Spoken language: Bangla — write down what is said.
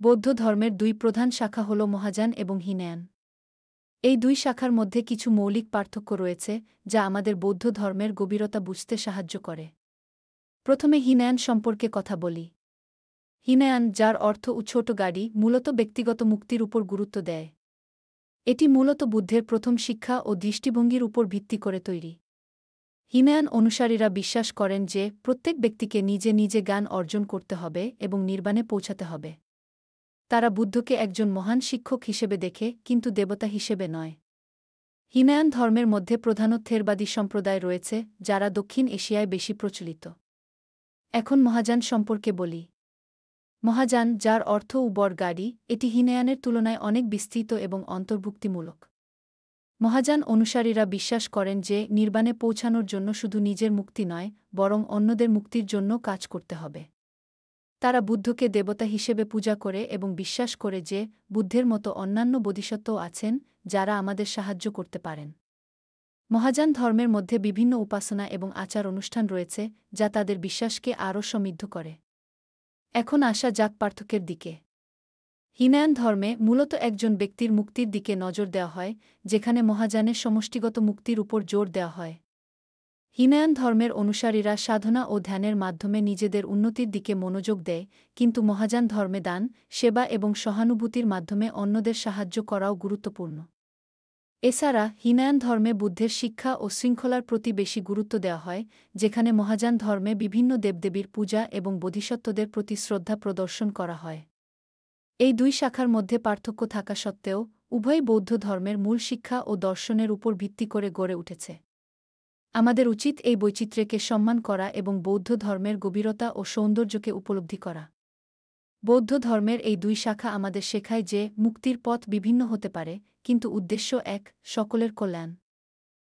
বৌদ্ধ ধর্মের দুই প্রধান শাখা হল মহাযান এবং হীনয়ান। এই দুই শাখার মধ্যে কিছু মৌলিক পার্থক্য রয়েছে যা আমাদের বৌদ্ধ ধর্মের গভীরতা বুঝতে সাহায্য করে। প্রথমে হীনয়ান সম্পর্কে কথা বলি। হীনয়ান, যার অর্থ ছোট গাড়ি, মূলত ব্যক্তিগত মুক্তির উপর গুরুত্ব দেয়। এটি মূলত বুদ্ধের প্রথম শিক্ষা ও দৃষ্টিভঙ্গির উপর ভিত্তি করে তৈরি। হীনয়ান অনুসারীরা বিশ্বাস করেন যে প্রত্যেক ব্যক্তিকে নিজে নিজে জ্ঞান অর্জন করতে হবে এবং নির্বাণে পৌঁছাতে হবে। তারা বুদ্ধকে একজন মহান শিক্ষক হিসেবে দেখে, কিন্তু দেবতা হিসেবে নয়। হীনয়ান ধর্মের মধ্যে প্রধানত থেরবাদী সম্প্রদায় রয়েছে, যারা দক্ষিণ এশিয়ায় বেশি প্রচলিত। এখন মহাযান সম্পর্কে বলি। মহাযান, যার অর্থ বড় গাড়ি, এটি হীনয়ানের তুলনায় অনেক বিস্তৃত এবং অন্তর্ভুক্তিমূলক। মহাযান অনুসারীরা বিশ্বাস করেন যে নির্বাণে পৌঁছানোর জন্য শুধু নিজের মুক্তি নয়, বরং অন্যদের মুক্তির জন্য কাজ করতে হবে। তারা বুদ্ধকে দেবতা হিসেবে পূজা করে এবং বিশ্বাস করে যে বুদ্ধের মতো অন্যান্য বোধিসত্ত্বও আছেন যারা আমাদের সাহায্য করতে পারেন। মহাযান ধর্মের মধ্যে বিভিন্ন উপাসনা এবং আচার অনুষ্ঠান রয়েছে যা তাদের বিশ্বাসকে আরও সমৃদ্ধ করে। এখন আসা যাক পার্থক্যের দিকে। হীনয়ান ধর্মে মূলত একজন ব্যক্তির মুক্তির দিকে নজর দেওয়া হয়, যেখানে মহাযানের সমষ্টিগত মুক্তির উপর জোর দেওয়া হয়। হীনয়ান ধর্মের অনুসারীরা সাধনা ও ধ্যানের মাধ্যমে নিজেদের উন্নতির দিকে মনোযোগ দেয়, কিন্তু মহাযান ধর্মে দান, সেবা এবং সহানুভূতির মাধ্যমে অন্যদের সাহায্য করাও গুরুত্বপূর্ণ। এছাড়া হীনয়ান ধর্মে বুদ্ধের শিক্ষা ও শৃঙ্খলার প্রতি বেশি গুরুত্ব দেওয়া হয়, যেখানে মহাযান ধর্মে বিভিন্ন দেবদেবীর পূজা এবং বোধিসত্ত্বদের প্রতি শ্রদ্ধা প্রদর্শন করা হয়। এই দুই শাখার মধ্যে পার্থক্য থাকা সত্ত্বেও উভয়ই বৌদ্ধ ধর্মের মূল শিক্ষা ও দর্শনের উপর ভিত্তি করে গড়ে উঠেছে। আমাদের উচিত এই বৈচিত্র্যকে সম্মান করা এবং বৌদ্ধ ধর্মের গভীরতা ও সৌন্দর্যকে উপলব্ধি করা। বৌদ্ধ ধর্মের এই দুই শাখা আমাদের শেখায় যে মুক্তির পথ বিভিন্ন হতে পারে, কিন্তু উদ্দেশ্য এক: সকলের কল্যাণ।